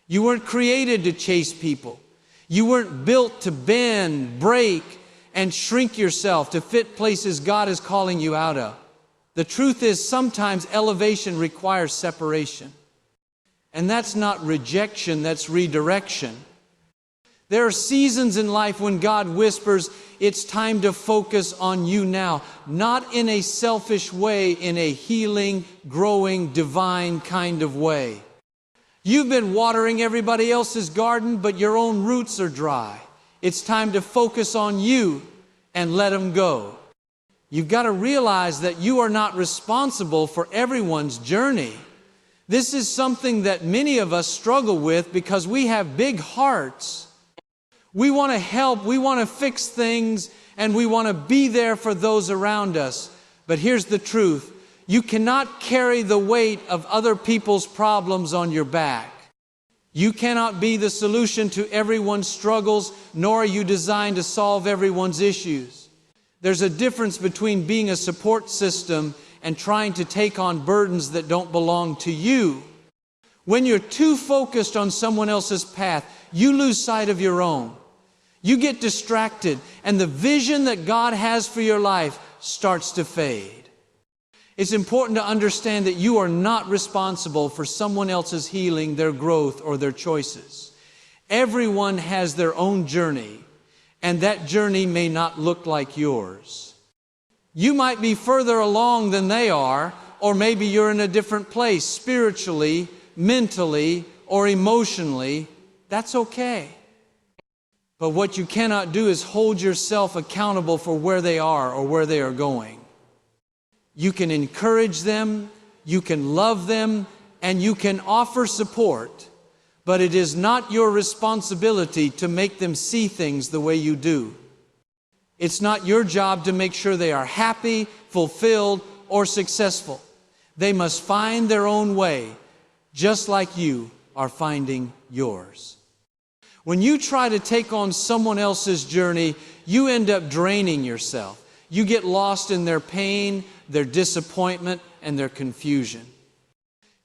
You weren't created to chase people. You weren't built to bend, break, and shrink yourself to fit places God is calling you out of. The truth is, sometimes elevation requires separation. And that's not rejection, that's redirection. There are seasons in life when God whispers, it's time to focus on you now. Not in a selfish way, in a healing, growing, divine kind of way. You've been watering everybody else's garden, but your own roots are dry. It's time to focus on you and let them go. You've got to realize that you are not responsible for everyone's journey. This is something that many of us struggle with because we have big hearts. We want to help, we want to fix things, and we want to be there for those around us. But here's the truth. You cannot carry the weight of other people's problems on your back. You cannot be the solution to everyone's struggles, nor are you designed to solve everyone's issues. There's a difference between being a support system and trying to take on burdens that don't belong to you. When you're too focused on someone else's path, you lose sight of your own. You get distracted, and the vision that God has for your life starts to fade. It's important to understand that you are not responsible for someone else's healing, their growth, or their choices. Everyone has their own journey, and that journey may not look like yours. You might be further along than they are, or maybe you're in a different place spiritually, mentally, or emotionally. That's okay. But what you cannot do is hold yourself accountable for where they are or where they are going. You can encourage them, you can love them, and you can offer support, but it is not your responsibility to make them see things the way you do. It's not your job to make sure they are happy, fulfilled, or successful. They must find their own way, just like you are finding yours. When you try to take on someone else's journey, you end up draining yourself. You get lost in their pain, their disappointment, and their confusion.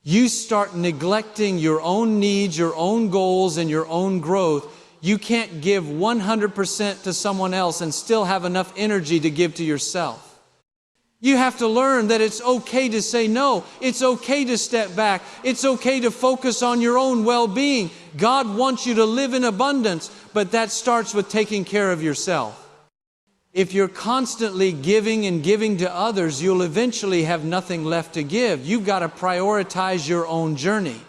You start neglecting your own needs, your own goals, and your own growth. You can't give 100% to someone else and still have enough energy to give to yourself. You have to learn that it's okay to say no. It's okay to step back. It's okay to focus on your own well-being. God wants you to live in abundance, but that starts with taking care of yourself. If you're constantly giving and giving to others, you'll eventually have nothing left to give. You've got to prioritize your own journey.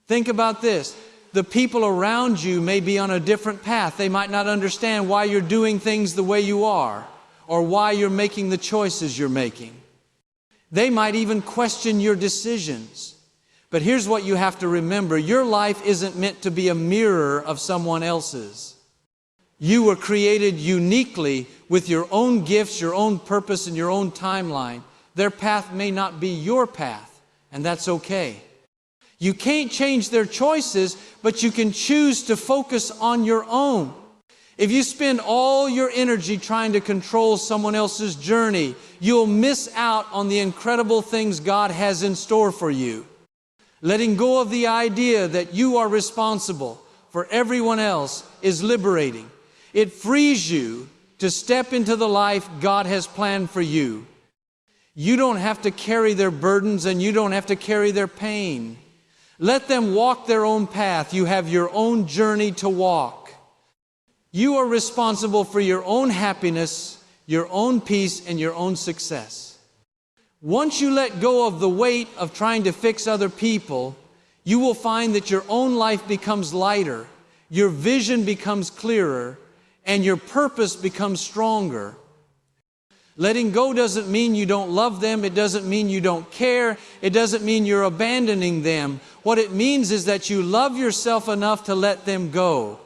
Think about this. The people around you may be on a different path. They might not understand why you're doing things the way you are, or why you're making the choices you're making. They might even question your decisions. But here's what you have to remember. Your life isn't meant to be a mirror of someone else's. You were created uniquely with your own gifts, your own purpose, and your own timeline. Their path may not be your path, and that's okay. You can't change their choices, but you can choose to focus on your own. If you spend all your energy trying to control someone else's journey, you'll miss out on the incredible things God has in store for you. Letting go of the idea that you are responsible for everyone else is liberating. It frees you to step into the life God has planned for you. You don't have to carry their burdens, and you don't have to carry their pain. Let them walk their own path. You have your own journey to walk. You are responsible for your own happiness, your own peace, and your own success. Once you let go of the weight of trying to fix other people, you will find that your own life becomes lighter, your vision becomes clearer, and your purpose becomes stronger. Letting go doesn't mean you don't love them. It doesn't mean you don't care. It doesn't mean you're abandoning them. What it means is that you love yourself enough to let them go.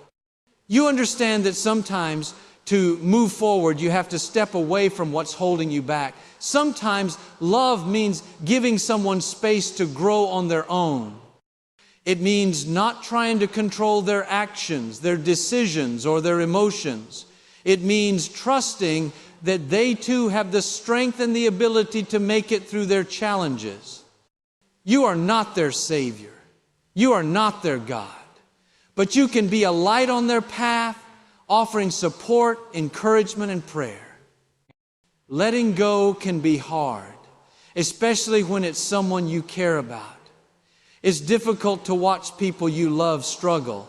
You understand that sometimes to move forward, you have to step away from what's holding you back. Sometimes love means giving someone space to grow on their own. It means not trying to control their actions, their decisions, or their emotions. It means trusting that they too have the strength and the ability to make it through their challenges. You are not their Savior. You are not their God. But you can be a light on their path, offering support, encouragement, and prayer. Letting go can be hard, especially when it's someone you care about. It's difficult to watch people you love struggle,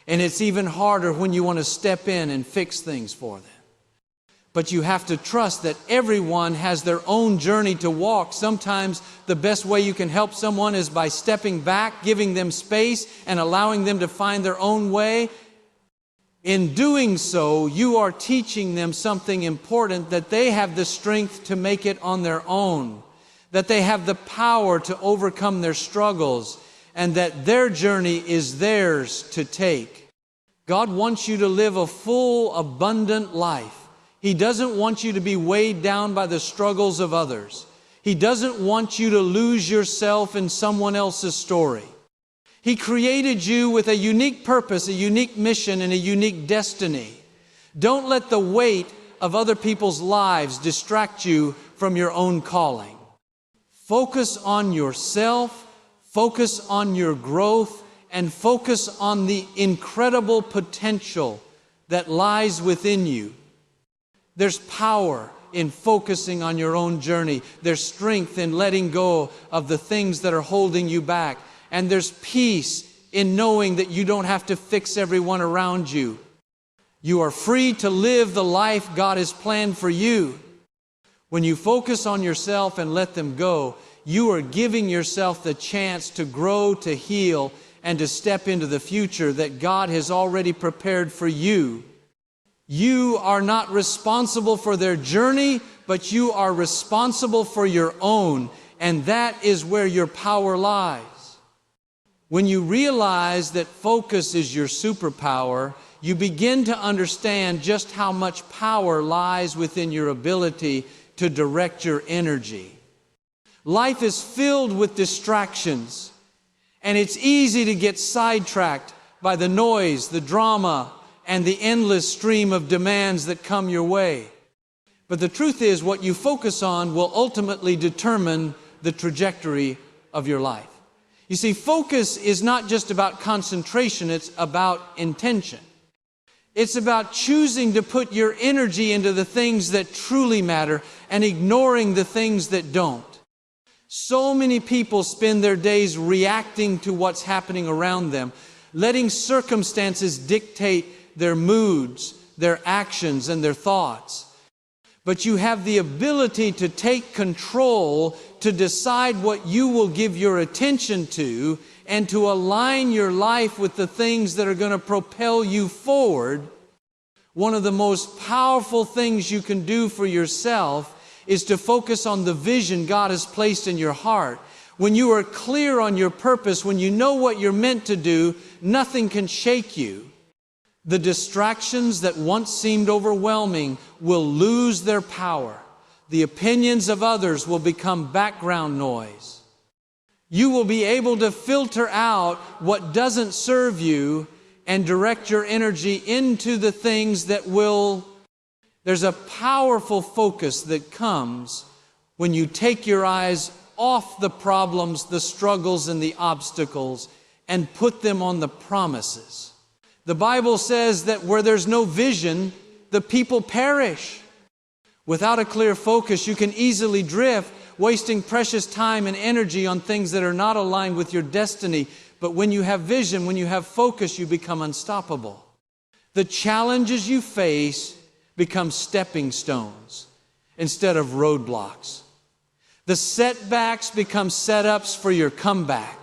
and it's even harder when you want to step in and fix things for them. But you have to trust that everyone has their own journey to walk. Sometimes the best way you can help someone is by stepping back, giving them space, and allowing them to find their own way. In doing so, you are teaching them something important, that they have the strength to make it on their own, that they have the power to overcome their struggles, and that their journey is theirs to take. God wants you to live a full, abundant life. He doesn't want you to be weighed down by the struggles of others. He doesn't want you to lose yourself in someone else's story. He created you with a unique purpose, a unique mission, and a unique destiny. Don't let the weight of other people's lives distract you from your own calling. Focus on yourself, focus on your growth, and focus on the incredible potential that lies within you. There's power in focusing on your own journey. There's strength in letting go of the things that are holding you back. And there's peace in knowing that you don't have to fix everyone around you. You are free to live the life God has planned for you. When you focus on yourself and let them go, you are giving yourself the chance to grow, to heal, and to step into the future that God has already prepared for you. You are not responsible for their journey, but you are responsible for your own, and that is where your power lies. When you realize that focus is your superpower, you begin to understand just how much power lies within your ability to direct your energy. Life is filled with distractions, and it's easy to get sidetracked by the noise, the drama, and the endless stream of demands that come your way. But the truth is, what you focus on will ultimately determine the trajectory of your life. You see, focus is not just about concentration, it's about intention. It's about choosing to put your energy into the things that truly matter and ignoring the things that don't. So many people spend their days reacting to what's happening around them, letting circumstances dictate their moods, their actions, and their thoughts. But you have the ability to take control, to decide what you will give your attention to, and to align your life with the things that are going to propel you forward. One of the most powerful things you can do for yourself is to focus on the vision God has placed in your heart. When you are clear on your purpose, when you know what you're meant to do, nothing can shake you. The distractions that once seemed overwhelming will lose their power. The opinions of others will become background noise. You will be able to filter out what doesn't serve you and direct your energy into the things that will. There's a powerful focus that comes when you take your eyes off the problems, the struggles, and the obstacles and put them on the promises. The Bible says that where there's no vision, the people perish. Without a clear focus, you can easily drift, wasting precious time and energy on things that are not aligned with your destiny. But when you have vision, when you have focus, you become unstoppable. The challenges you face become stepping stones instead of roadblocks. The setbacks become setups for your comeback.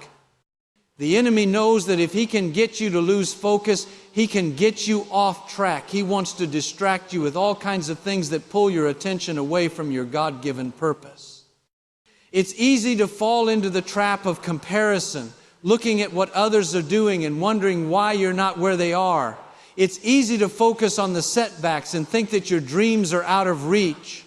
The enemy knows that if he can get you to lose focus, he can get you off track. He wants to distract you with all kinds of things that pull your attention away from your God-given purpose. It's easy to fall into the trap of comparison, looking at what others are doing and wondering why you're not where they are. It's easy to focus on the setbacks and think that your dreams are out of reach.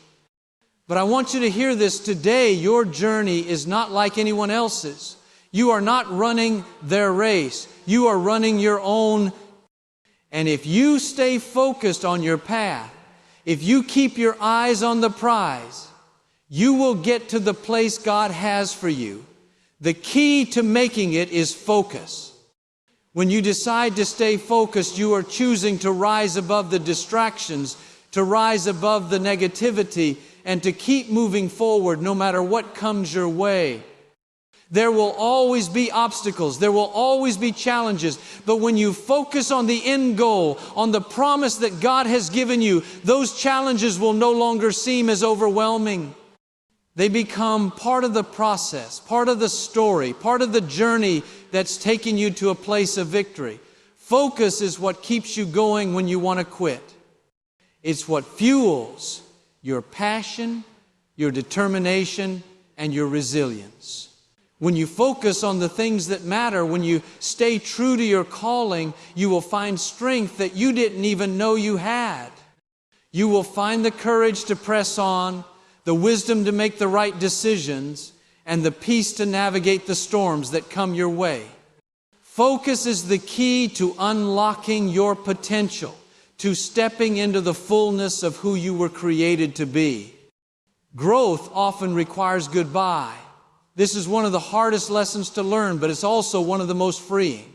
But I want you to hear this today. Your journey is not like anyone else's. You are not running their race. You are running your own. And if you stay focused on your path, if you keep your eyes on the prize, you will get to the place God has for you. The key to making it is focus. When you decide to stay focused, you are choosing to rise above the distractions, to rise above the negativity, and to keep moving forward no matter what comes your way. There will always be obstacles. There will always be challenges. But when you focus on the end goal, on the promise that God has given you, those challenges will no longer seem as overwhelming. They become part of the process, part of the story, part of the journey that's taking you to a place of victory. Focus is what keeps you going when you want to quit. It's what fuels your passion, your determination, and your resilience. When you focus on the things that matter, when you stay true to your calling, you will find strength that you didn't even know you had. You will find the courage to press on, the wisdom to make the right decisions, and the peace to navigate the storms that come your way. Focus is the key to unlocking your potential, to stepping into the fullness of who you were created to be. Growth often requires goodbye. This is one of the hardest lessons to learn, but it's also one of the most freeing.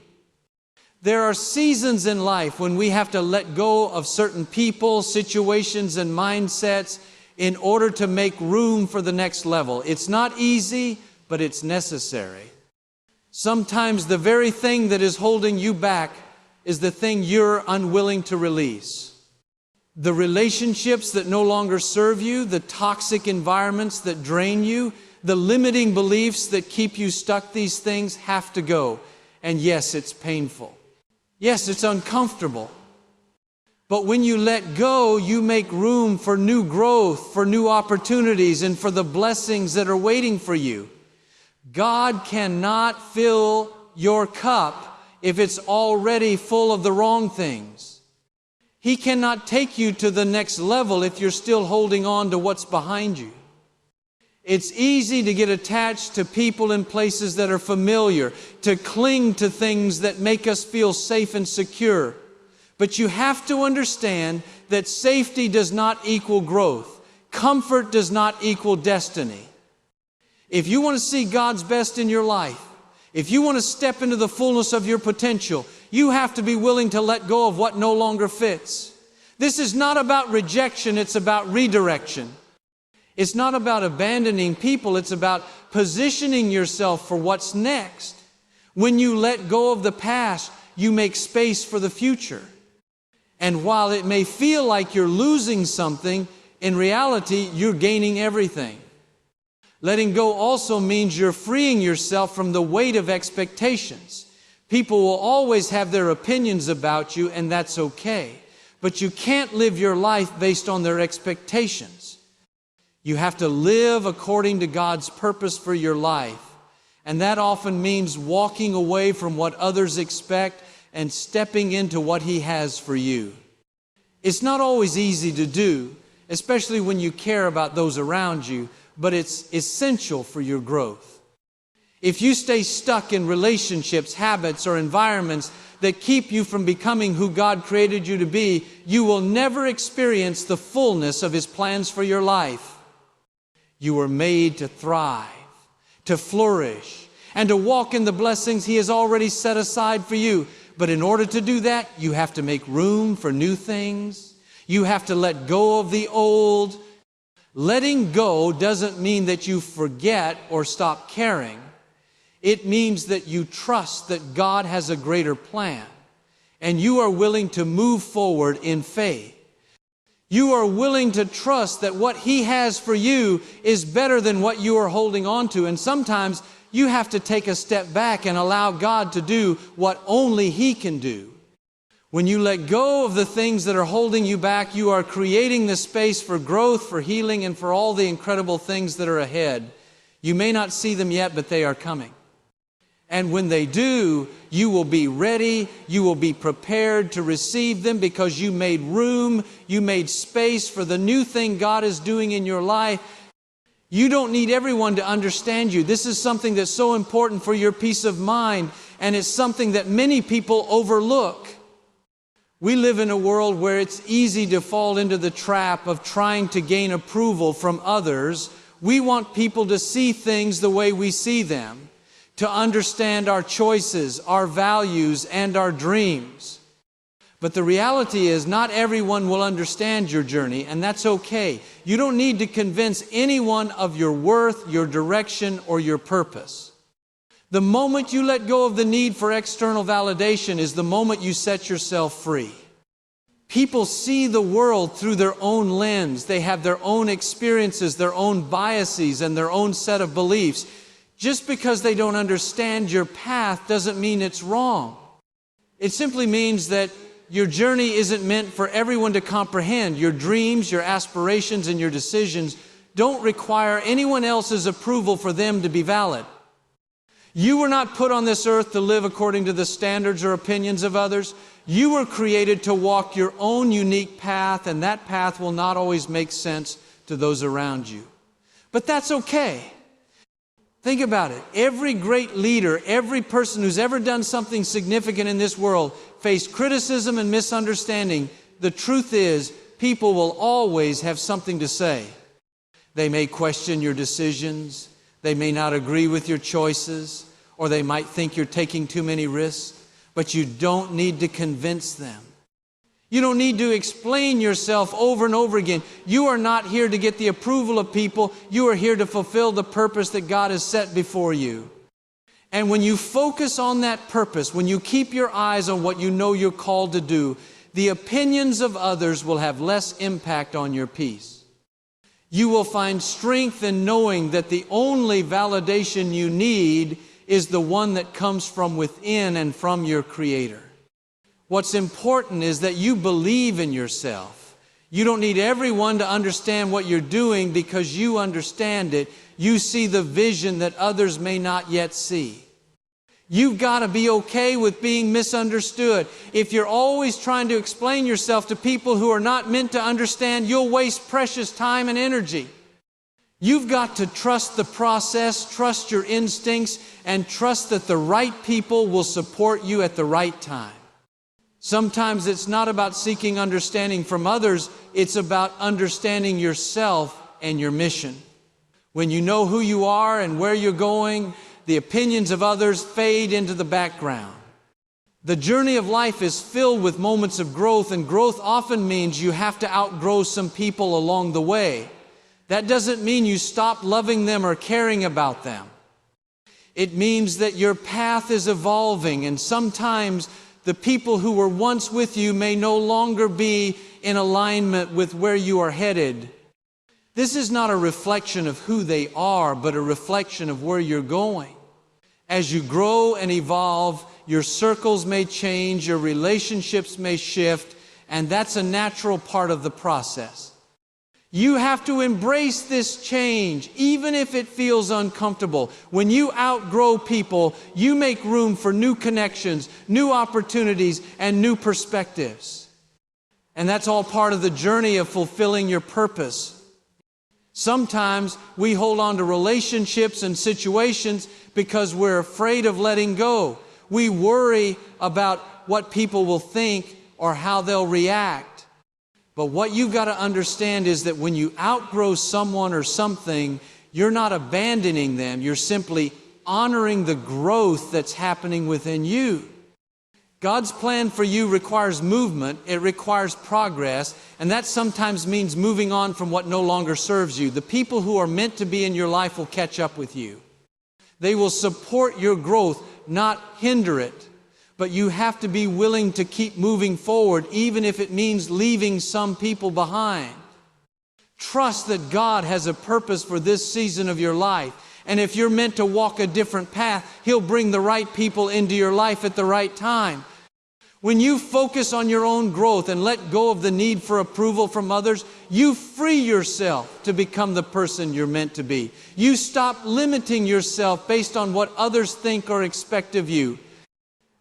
There are seasons in life when we have to let go of certain people, situations, and mindsets in order to make room for the next level. It's not easy, but it's necessary. Sometimes the very thing that is holding you back is the thing you're unwilling to release. The relationships that no longer serve you, the toxic environments that drain you, the limiting beliefs that keep you stuck, these things have to go. And yes, it's painful. Yes, it's uncomfortable. But when you let go, you make room for new growth, for new opportunities, and for the blessings that are waiting for you. God cannot fill your cup if it's already full of the wrong things. He cannot take you to the next level if you're still holding on to what's behind you. It's easy to get attached to people and places that are familiar, to cling to things that make us feel safe and secure. But you have to understand that safety does not equal growth. Comfort does not equal destiny. If you want to see God's best in your life, if you want to step into the fullness of your potential, you have to be willing to let go of what no longer fits. This is not about rejection, it's about redirection. It's not about abandoning people, it's about positioning yourself for what's next. When you let go of the past, you make space for the future. And while it may feel like you're losing something, in reality, you're gaining everything. Letting go also means you're freeing yourself from the weight of expectations. People will always have their opinions about you, and that's okay. But you can't live your life based on their expectations. You have to live according to God's purpose for your life. And that often means walking away from what others expect and stepping into what He has for you. It's not always easy to do, especially when you care about those around you, but it's essential for your growth. If you stay stuck in relationships, habits, or environments that keep you from becoming who God created you to be, you will never experience the fullness of His plans for your life. You were made to thrive, to flourish, and to walk in the blessings He has already set aside for you. But in order to do that, you have to make room for new things. You have to let go of the old. Letting go doesn't mean that you forget or stop caring. It means that you trust that God has a greater plan, and you are willing to move forward in faith. You are willing to trust that what He has for you is better than what you are holding on to. And sometimes you have to take a step back and allow God to do what only He can do. When you let go of the things that are holding you back, you are creating the space for growth, for healing, and for all the incredible things that are ahead. You may not see them yet, but they are coming. And when they do, you will be ready, you will be prepared to receive them because you made room, you made space for the new thing God is doing in your life. You don't need everyone to understand you. This is something that's so important for your peace of mind, and it's something that many people overlook. We live in a world where it's easy to fall into the trap of trying to gain approval from others. We want people to see things the way we see them. to understand our choices, our values, and our dreams. But the reality is, not everyone will understand your journey, and that's okay. You don't need to convince anyone of your worth, your direction, or your purpose. The moment you let go of the need for external validation is the moment you set yourself free. People see the world through their own lens. They have their own experiences, their own biases, and their own set of beliefs. Just because they don't understand your path doesn't mean it's wrong. It simply means that your journey isn't meant for everyone to comprehend. Your dreams, your aspirations, and your decisions don't require anyone else's approval for them to be valid. You were not put on this earth to live according to the standards or opinions of others. You were created to walk your own unique path, and that path will not always make sense to those around you. But that's okay. Think about it. Every great leader, every person who's ever done something significant in this world faced criticism and misunderstanding. The truth is, people will always have something to say. They may question your decisions. They may not agree with your choices, or they might think you're taking too many risks, but you don't need to convince them. You don't need to explain yourself over and over again. You are not here to get the approval of people. You are here to fulfill the purpose that God has set before you. And when you focus on that purpose, when you keep your eyes on what you know you're called to do, the opinions of others will have less impact on your peace. You will find strength in knowing that the only validation you need is the one that comes from within and from your Creator. What's important is that you believe in yourself. You don't need everyone to understand what you're doing because you understand it. You see the vision that others may not yet see. You've got to be okay with being misunderstood. If you're always trying to explain yourself to people who are not meant to understand, you'll waste precious time and energy. You've got to trust the process, trust your instincts, and trust that the right people will support you at the right time. Sometimes it's not about seeking understanding from others, it's about understanding yourself and your mission. When you know who you are and where you're going, the opinions of others fade into the background. The journey of life is filled with moments of growth, and growth often means you have to outgrow some people along the way. That doesn't mean you stop loving them or caring about them. It means that your path is evolving, and sometimes the people who were once with you may no longer be in alignment with where you are headed. This is not a reflection of who they are, but a reflection of where you're going. As you grow and evolve, your circles may change, your relationships may shift, and that's a natural part of the process. You have to embrace this change, even if it feels uncomfortable. When you outgrow people, you make room for new connections, new opportunities, and new perspectives. And that's all part of the journey of fulfilling your purpose. Sometimes we hold on to relationships and situations because we're afraid of letting go. We worry about what people will think or how they'll react. But what you've got to understand is that when you outgrow someone or something, you're not abandoning them. You're simply honoring the growth that's happening within you. God's plan for you requires movement. It requires progress. And that sometimes means moving on from what no longer serves you. The people who are meant to be in your life will catch up with you. They will support your growth, not hinder it. But you have to be willing to keep moving forward, even if it means leaving some people behind. Trust that God has a purpose for this season of your life. And if you're meant to walk a different path, He'll bring the right people into your life at the right time. When you focus on your own growth and let go of the need for approval from others, you free yourself to become the person you're meant to be. You stop limiting yourself based on what others think or expect of you.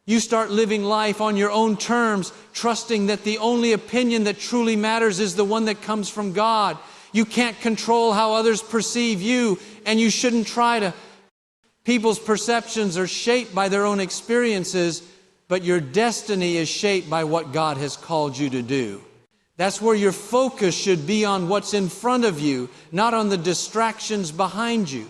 You start living life on your own terms, trusting that the only opinion that truly matters is the one that comes from God. You can't control how others perceive you, and you shouldn't try to. People's perceptions are shaped by their own experiences, but your destiny is shaped by what God has called you to do. That's where your focus should be, on what's in front of you, not on the distractions behind you.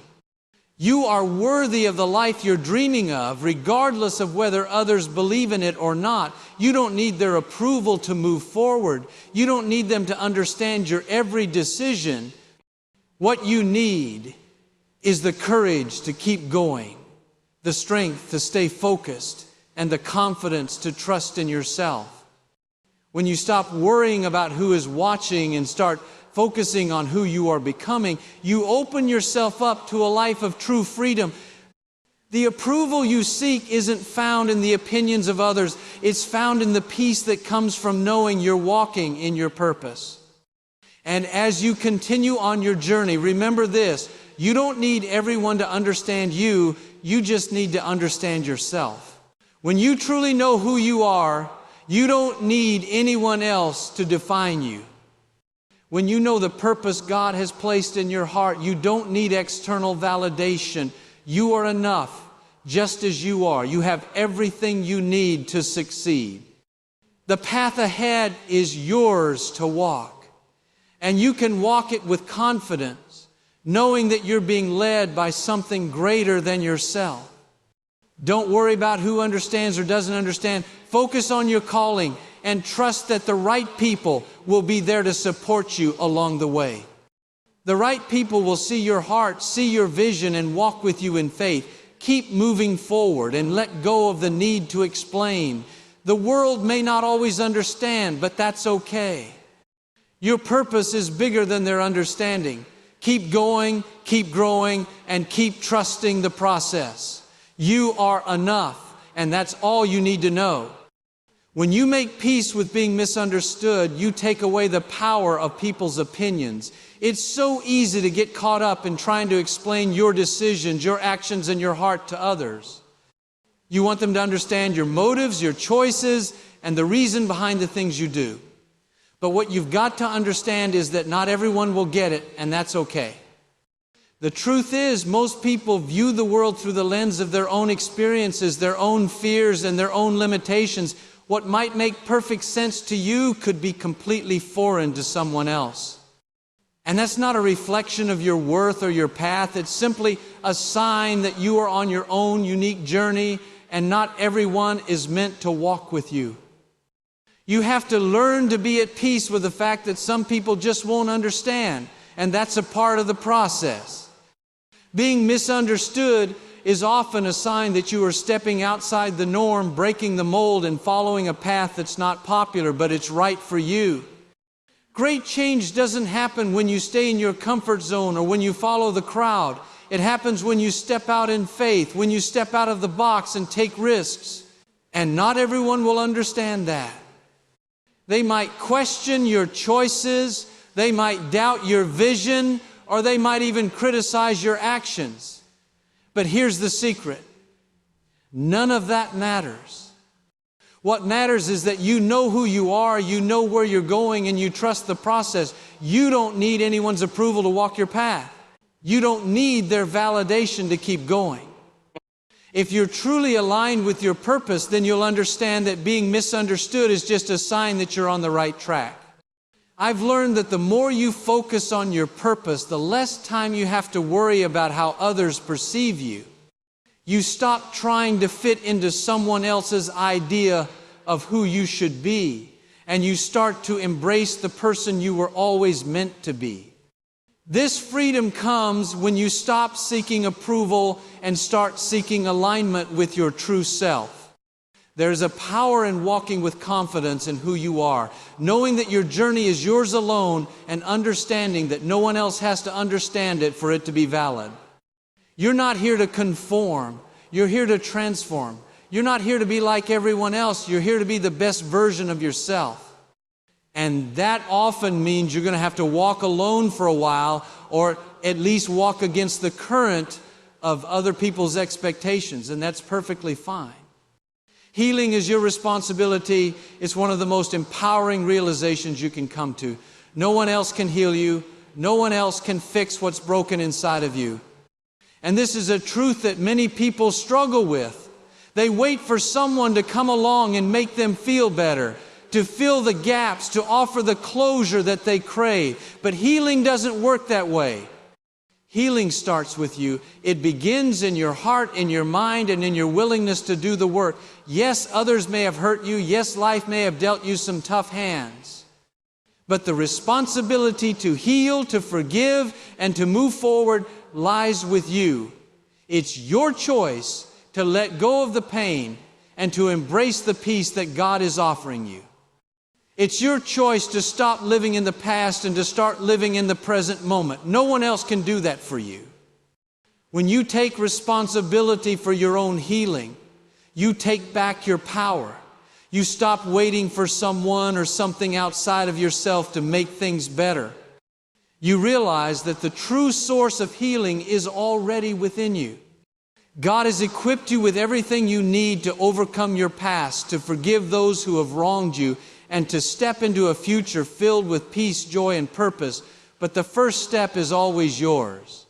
You are worthy of the life you're dreaming of, regardless of whether others believe in it or not. You don't need their approval to move forward. You don't need them to understand your every decision. What you need is the courage to keep going, the strength to stay focused, and the confidence to trust in yourself. When you stop worrying about who is watching and start focusing on who you are becoming, you open yourself up to a life of true freedom. The approval you seek isn't found in the opinions of others. It's found in the peace that comes from knowing you're walking in your purpose. And as you continue on your journey, remember this: you don't need everyone to understand you. You just need to understand yourself. When you truly know who you are, you don't need anyone else to define you. When you know the purpose God has placed in your heart, you don't need external validation. You are enough just as you are. You have everything you need to succeed. The path ahead is yours to walk. And you can walk it with confidence, knowing that you're being led by something greater than yourself. Don't worry about who understands or doesn't understand. Focus on your calling and trust that the right people will be there to support you along the way. The right people will see your heart, see your vision, and walk with you in faith. Keep moving forward and let go of the need to explain. The world may not always understand, but that's okay. Your purpose is bigger than their understanding. Keep going, keep growing, and keep trusting the process. You are enough, and that's all you need to know. When you make peace with being misunderstood, you take away the power of people's opinions. It's so easy to get caught up in trying to explain your decisions, your actions, and your heart to others. You want them to understand your motives, your choices, and the reason behind the things you do. But what you've got to understand is that not everyone will get it, and that's okay. The truth is, most people view the world through the lens of their own experiences, their own fears, and their own limitations. What might make perfect sense to you could be completely foreign to someone else. And that's not a reflection of your worth or your path. It's simply a sign that you are on your own unique journey, and not everyone is meant to walk with you. You have to learn to be at peace with the fact that some people just won't understand, and that's a part of the process. Being misunderstood is often a sign that you are stepping outside the norm, breaking the mold, and following a path that's not popular, but it's right for you. Great change doesn't happen when you stay in your comfort zone or when you follow the crowd. It happens when you step out in faith, when you step out of the box and take risks. And not everyone will understand that. They might question your choices, they might doubt your vision, or they might even criticize your actions. But here's the secret: none of that matters. What matters is that you know who you are, you know where you're going, and you trust the process. You don't need anyone's approval to walk your path. You don't need their validation to keep going. If you're truly aligned with your purpose, then you'll understand that being misunderstood is just a sign that you're on the right track. I've learned that the more you focus on your purpose, the less time you have to worry about how others perceive you. You stop trying to fit into someone else's idea of who you should be, and you start to embrace the person you were always meant to be. This freedom comes when you stop seeking approval and start seeking alignment with your true self. There's a power in walking with confidence in who you are, knowing that your journey is yours alone and understanding that no one else has to understand it for it to be valid. You're not here to conform. You're here to transform. You're not here to be like everyone else. You're here to be the best version of yourself. And that often means you're going to have to walk alone for a while, or at least walk against the current of other people's expectations, and that's perfectly fine. Healing is your responsibility. It's one of the most empowering realizations you can come to. No one else can heal you. No one else can fix what's broken inside of you. And this is a truth that many people struggle with. They wait for someone to come along and make them feel better, to fill the gaps, to offer the closure that they crave. But healing doesn't work that way. Healing starts with you. It begins in your heart, in your mind, and in your willingness to do the work. Yes, others may have hurt you. Yes, life may have dealt you some tough hands. But the responsibility to heal, to forgive, and to move forward lies with you. It's your choice to let go of the pain and to embrace the peace that God is offering you. It's your choice to stop living in the past and to start living in the present moment. No one else can do that for you. When you take responsibility for your own healing, you take back your power. You stop waiting for someone or something outside of yourself to make things better. You realize that the true source of healing is already within you. God has equipped you with everything you need to overcome your past, to forgive those who have wronged you, and to step into a future filled with peace, joy, and purpose. But the first step is always yours.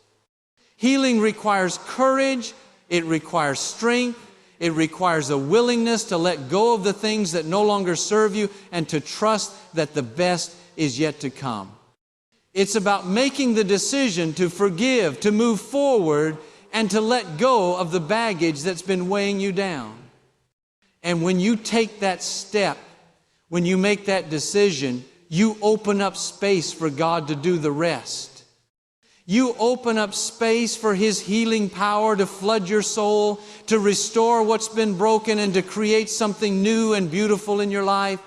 Healing requires courage, it requires strength, it requires a willingness to let go of the things that no longer serve you and to trust that the best is yet to come. It's about making the decision to forgive, to move forward, and to let go of the baggage that's been weighing you down. And when you take that step, when you make that decision, you open up space for God to do the rest. You open up space for His healing power to flood your soul, to restore what's been broken, and to create something new and beautiful in your life.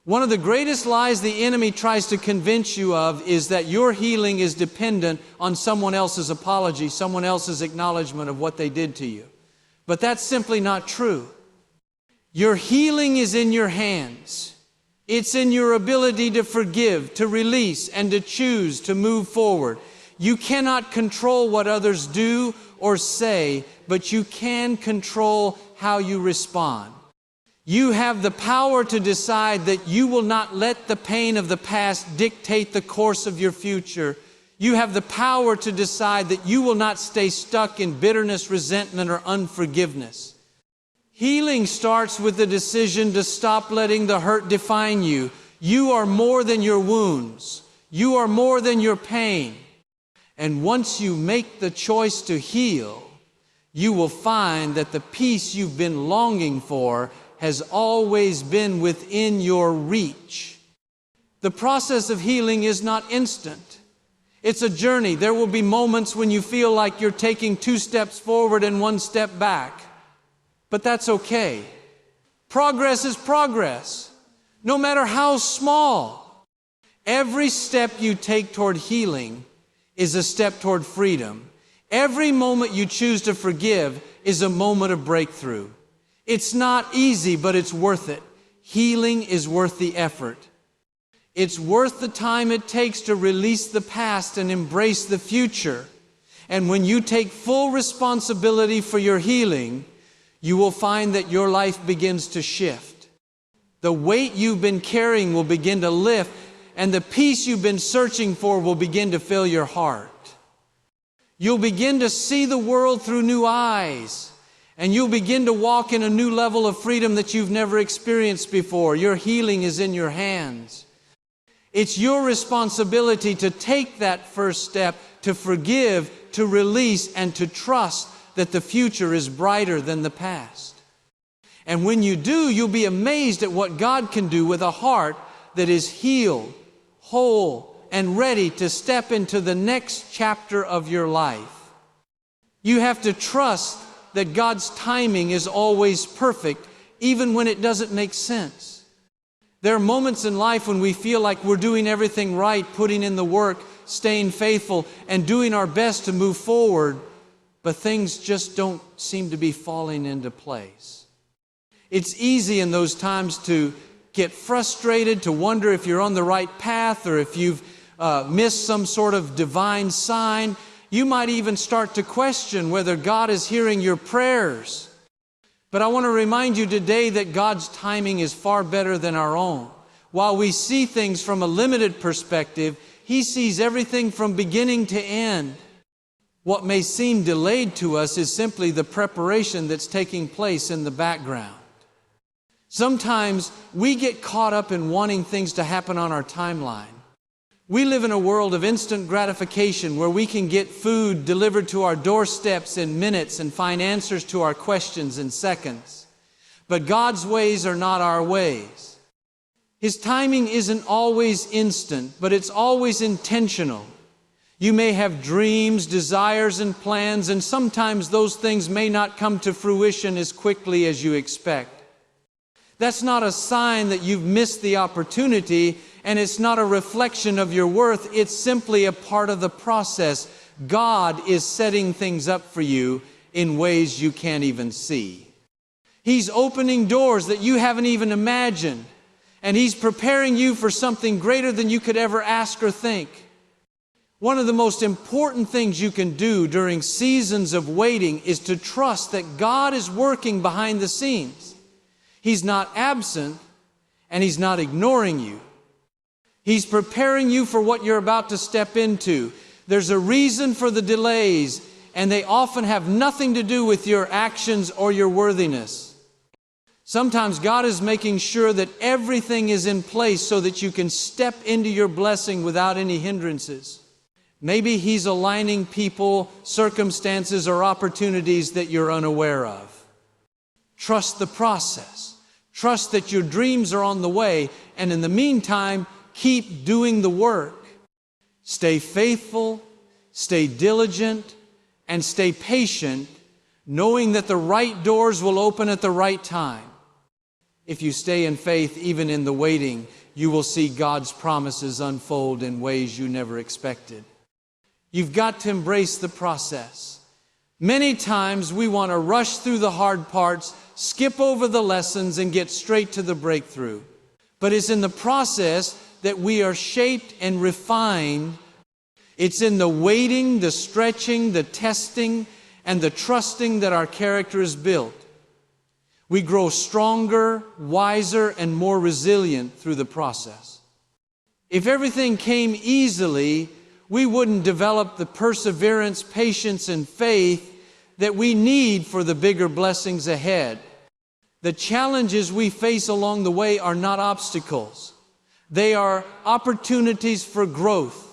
One of the greatest lies the enemy tries to convince you of is that your healing is dependent on someone else's apology, someone else's acknowledgement of what they did to you. But that's simply not true. Your healing is in your hands. It's in your ability to forgive, to release, and to choose to move forward. You cannot control what others do or say, but you can control how you respond. You have the power to decide that you will not let the pain of the past dictate the course of your future. You have the power to decide that you will not stay stuck in bitterness, resentment, or unforgiveness. Healing starts with the decision to stop letting the hurt define you. You are more than your wounds. You are more than your pain. And once you make the choice to heal, you will find that the peace you've been longing for has always been within your reach. The process of healing is not instant. It's a journey. There will be moments when you feel like you're taking 2 steps forward and 1 step back. But that's okay. Progress is progress, no matter how small. Every step you take toward healing is a step toward freedom. Every moment you choose to forgive is a moment of breakthrough. It's not easy, but it's worth it. Healing is worth the effort. It's worth the time it takes to release the past and embrace the future. And when you take full responsibility for your healing, you will find that your life begins to shift. The weight you've been carrying will begin to lift, and the peace you've been searching for will begin to fill your heart. You'll begin to see the world through new eyes, and you'll begin to walk in a new level of freedom that you've never experienced before. Your healing is in your hands. It's your responsibility to take that first step, to forgive, to release, and to trust that the future is brighter than the past. And when you do, you'll be amazed at what God can do with a heart that is healed, whole, and ready to step into the next chapter of your life. You have to trust that God's timing is always perfect, even when it doesn't make sense. There are moments in life when we feel like we're doing everything right, putting in the work, staying faithful, and doing our best to move forward, but things just don't seem to be falling into place. It's easy in those times to get frustrated, to wonder if you're on the right path or if you've missed some sort of divine sign. You might even start to question whether God is hearing your prayers. But I want to remind you today that God's timing is far better than our own. While we see things from a limited perspective, He sees everything from beginning to end. What may seem delayed to us is simply the preparation that's taking place in the background. Sometimes we get caught up in wanting things to happen on our timeline. We live in a world of instant gratification where we can get food delivered to our doorsteps in minutes and find answers to our questions in seconds. But God's ways are not our ways. His timing isn't always instant, but it's always intentional. You may have dreams, desires, and plans, and sometimes those things may not come to fruition as quickly as you expect. That's not a sign that you've missed the opportunity, and it's not a reflection of your worth. It's simply a part of the process. God is setting things up for you in ways you can't even see. He's opening doors that you haven't even imagined, and He's preparing you for something greater than you could ever ask or think. One of the most important things you can do during seasons of waiting is to trust that God is working behind the scenes. He's not absent, and He's not ignoring you. He's preparing you for what you're about to step into. There's a reason for the delays, and they often have nothing to do with your actions or your worthiness. Sometimes God is making sure that everything is in place so that you can step into your blessing without any hindrances. Maybe He's aligning people, circumstances, or opportunities that you're unaware of. Trust the process. Trust that your dreams are on the way, and in the meantime, keep doing the work. Stay faithful, stay diligent, and stay patient, knowing that the right doors will open at the right time. If you stay in faith, even in the waiting, you will see God's promises unfold in ways you never expected. You've got to embrace the process. Many times we want to rush through the hard parts, skip over the lessons, and get straight to the breakthrough. But it's in the process that we are shaped and refined. It's in the waiting, the stretching, the testing, and the trusting that our character is built. We grow stronger, wiser, and more resilient through the process. If everything came easily, we wouldn't develop the perseverance, patience, and faith that we need for the bigger blessings ahead. The challenges we face along the way are not obstacles. They are opportunities for growth.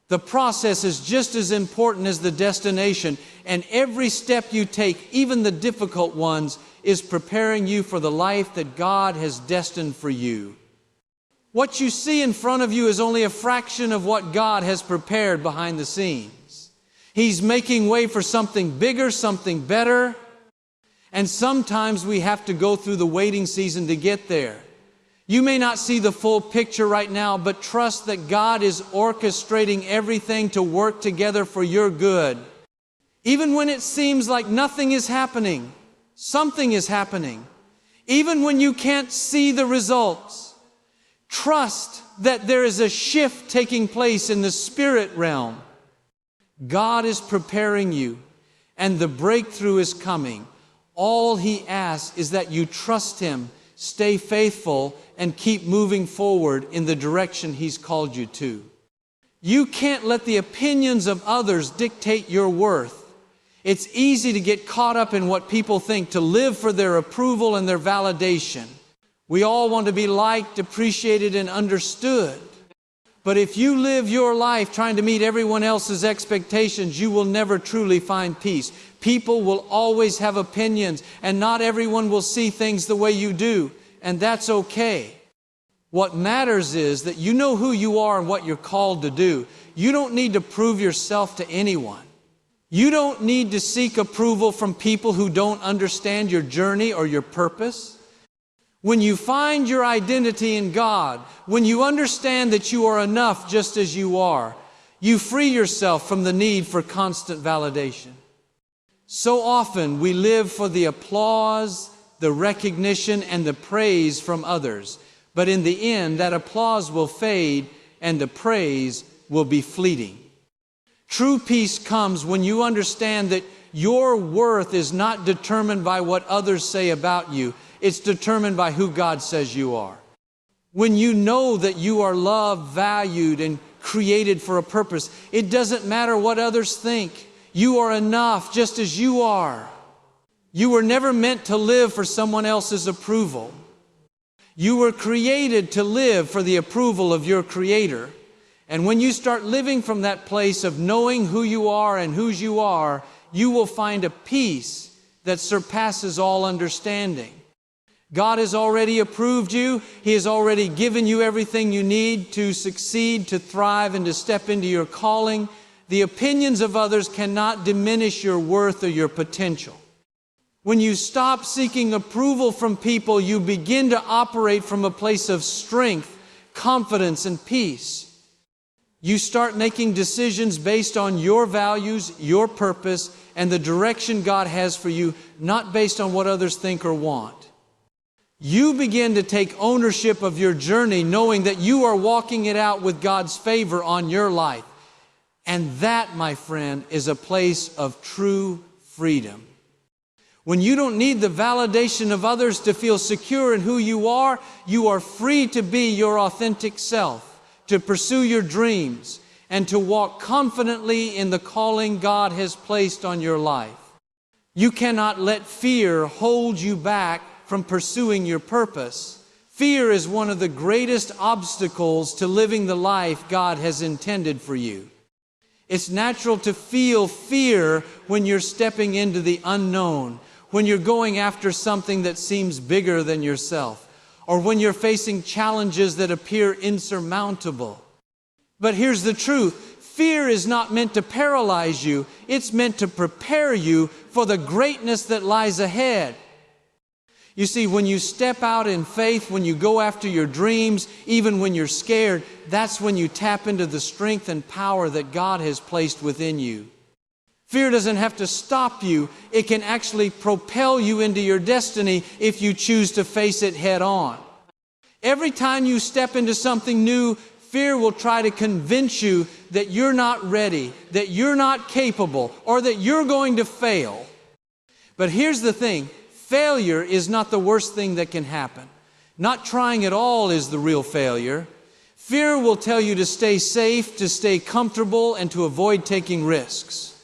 The process is just as important as the destination, and every step you take, even the difficult ones, is preparing you for the life that God has destined for you. What you see in front of you is only a fraction of what God has prepared behind the scenes. He's making way for something bigger, something better, and sometimes we have to go through the waiting season to get there. You may not see the full picture right now, but trust that God is orchestrating everything to work together for your good. Even when it seems like nothing is happening, something is happening. Even when you can't see the results, trust that there is a shift taking place in the spirit realm. God is preparing you, and the breakthrough is coming. All He asks is that you trust Him, stay faithful, and keep moving forward in the direction He's called you to. You can't let the opinions of others dictate your worth. It's easy to get caught up in what people think, to live for their approval and their validation. We all want to be liked, appreciated, and understood. But if you live your life trying to meet everyone else's expectations, you will never truly find peace. People will always have opinions, and not everyone will see things the way you do, and that's okay. What matters is that you know who you are and what you're called to do. You don't need to prove yourself to anyone. You don't need to seek approval from people who don't understand your journey or your purpose. When you find your identity in God, when you understand that you are enough just as you are, you free yourself from the need for constant validation. So often we live for the applause, the recognition, and the praise from others. But in the end, that applause will fade and the praise will be fleeting. True peace comes when you understand that your worth is not determined by what others say about you. It's determined by who God says you are. When you know that you are loved, valued, and created for a purpose, it doesn't matter what others think. You are enough just as you are. You were never meant to live for someone else's approval. You were created to live for the approval of your Creator. And when you start living from that place of knowing who you are and whose you are, you will find a peace that surpasses all understanding. God has already approved you. He has already given you everything you need to succeed, to thrive, and to step into your calling. The opinions of others cannot diminish your worth or your potential. When you stop seeking approval from people, you begin to operate from a place of strength, confidence, and peace. You start making decisions based on your values, your purpose, and the direction God has for you, not based on what others think or want. You begin to take ownership of your journey, knowing that you are walking it out with God's favor on your life. And that, my friend, is a place of true freedom. When you don't need the validation of others to feel secure in who you are free to be your authentic self, to pursue your dreams, and to walk confidently in the calling God has placed on your life. You cannot let fear hold you back from pursuing your purpose. Fear is one of the greatest obstacles to living the life God has intended for you. It's natural to feel fear when you're stepping into the unknown, when you're going after something that seems bigger than yourself, or when you're facing challenges that appear insurmountable. But here's the truth. Fear is not meant to paralyze you. It's meant to prepare you for the greatness that lies ahead. You see, when you step out in faith, when you go after your dreams, even when you're scared, that's when you tap into the strength and power that God has placed within you. Fear doesn't have to stop you. It can actually propel you into your destiny if you choose to face it head on. Every time you step into something new, fear will try to convince you that you're not ready, that you're not capable, or that you're going to fail. But here's the thing. Failure is not the worst thing that can happen. Not trying at all is the real failure. Fear will tell you to stay safe, to stay comfortable, and to avoid taking risks.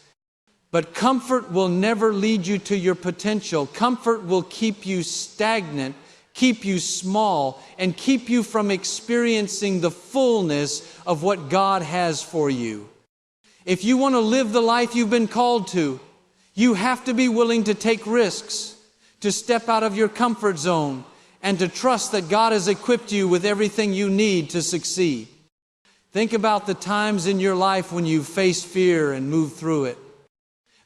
But comfort will never lead you to your potential. Comfort will keep you stagnant, keep you small, and keep you from experiencing the fullness of what God has for you. If you want to live the life you've been called to, you have to be willing to take risks, to step out of your comfort zone, and to trust that God has equipped you with everything you need to succeed. Think about the times in your life when you faced fear and moved through it.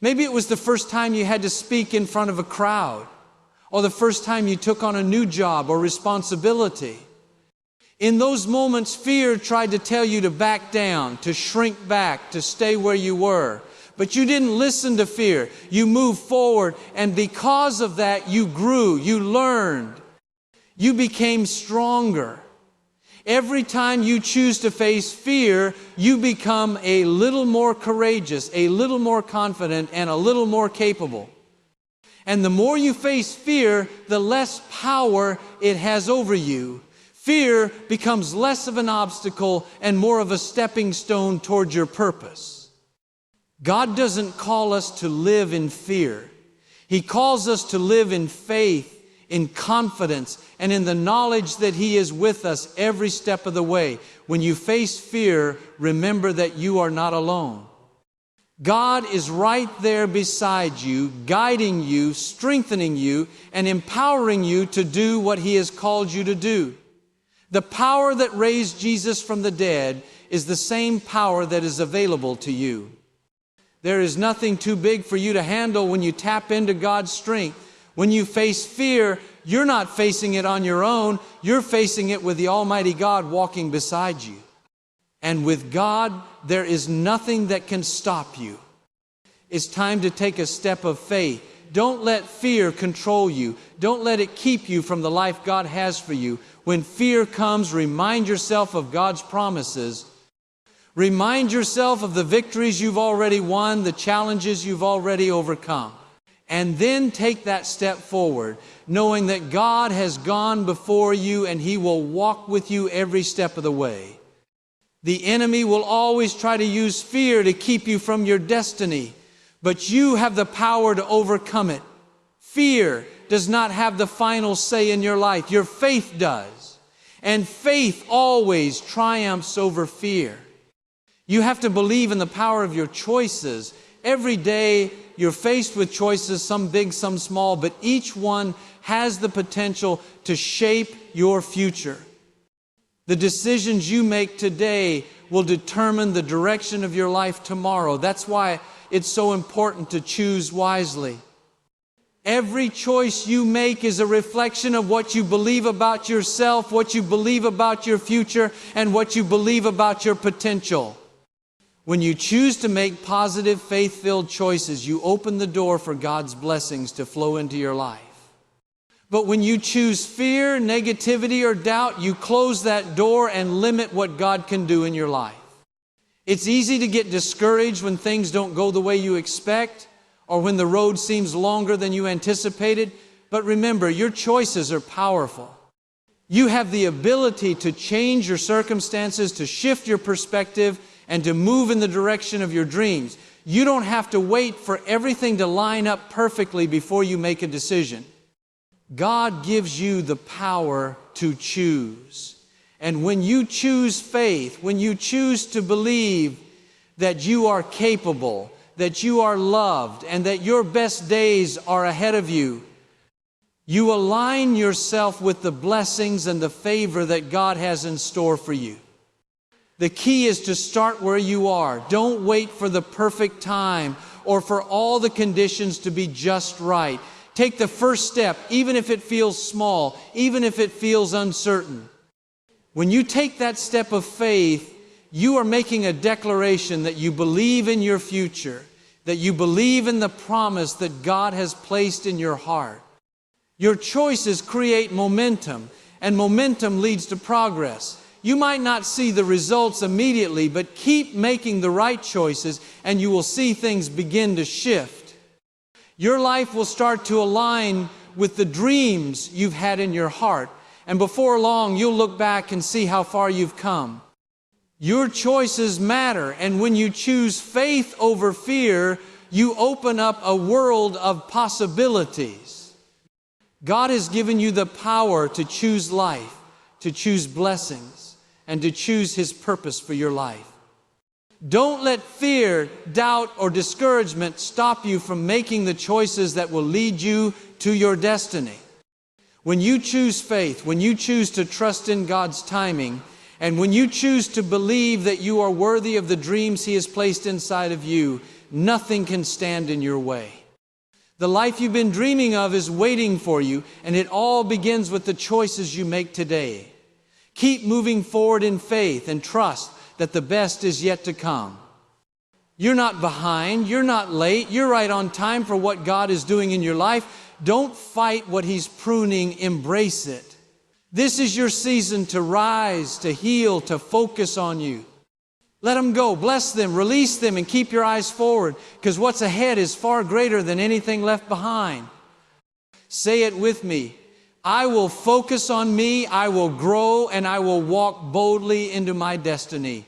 Maybe it was the first time you had to speak in front of a crowd, or the first time you took on a new job or responsibility. In those moments, fear tried to tell you to back down, to shrink back, to stay where you were. But you didn't listen to fear. You moved forward, and because of that, you grew, you learned, you became stronger. Every time you choose to face fear, you become a little more courageous, a little more confident, and a little more capable. And the more you face fear, the less power it has over you. Fear becomes less of an obstacle and more of a stepping stone toward your purpose. God doesn't call us to live in fear. He calls us to live in faith, in confidence, and in the knowledge that He is with us every step of the way. When you face fear, remember that you are not alone. God is right there beside you, guiding you, strengthening you, and empowering you to do what He has called you to do. The power that raised Jesus from the dead is the same power that is available to you. There is nothing too big for you to handle when you tap into God's strength. When you face fear, you're not facing it on your own. You're facing it with the Almighty God walking beside you. And with God, there is nothing that can stop you. It's time to take a step of faith. Don't let fear control you. Don't let it keep you from the life God has for you. When fear comes, remind yourself of God's promises. Remind yourself of the victories you've already won, the challenges you've already overcome. And then take that step forward, knowing that God has gone before you and He will walk with you every step of the way. The enemy will always try to use fear to keep you from your destiny, but you have the power to overcome it. Fear does not have the final say in your life. Your faith does. And faith always triumphs over fear. You have to believe in the power of your choices. Every day you're faced with choices, some big, some small, but each one has the potential to shape your future. The decisions you make today will determine the direction of your life tomorrow. That's why it's so important to choose wisely. Every choice you make is a reflection of what you believe about yourself, what you believe about your future, and what you believe about your potential. When you choose to make positive, faith-filled choices, you open the door for God's blessings to flow into your life. But when you choose fear, negativity, or doubt, you close that door and limit what God can do in your life. It's easy to get discouraged when things don't go the way you expect, or when the road seems longer than you anticipated. But remember, your choices are powerful. You have the ability to change your circumstances, to shift your perspective, and to move in the direction of your dreams. You don't have to wait for everything to line up perfectly before you make a decision. God gives you the power to choose. And when you choose faith, when you choose to believe that you are capable, that you are loved, and that your best days are ahead of you, you align yourself with the blessings and the favor that God has in store for you. The key is to start where you are. Don't wait for the perfect time or for all the conditions to be just right. Take the first step, even if it feels small, even if it feels uncertain. When you take that step of faith, you are making a declaration that you believe in your future, that you believe in the promise that God has placed in your heart. Your choices create momentum, and momentum leads to progress. You might not see the results immediately, but keep making the right choices, and you will see things begin to shift. Your life will start to align with the dreams you've had in your heart, and before long, you'll look back and see how far you've come. Your choices matter, and when you choose faith over fear, you open up a world of possibilities. God has given you the power to choose life, to choose blessings, and to choose His purpose for your life. Don't let fear, doubt, or discouragement stop you from making the choices that will lead you to your destiny. When you choose faith, when you choose to trust in God's timing, and when you choose to believe that you are worthy of the dreams He has placed inside of you, nothing can stand in your way. The life you've been dreaming of is waiting for you, and it all begins with the choices you make today. Keep moving forward in faith and trust that the best is yet to come. You're not behind, you're not late, you're right on time for what God is doing in your life. Don't fight what He's pruning, embrace it. This is your season to rise, to heal, to focus on you. Let them go, bless them, release them, and keep your eyes forward, because what's ahead is far greater than anything left behind. Say it with me. I will focus on me, I will grow, and I will walk boldly into my destiny.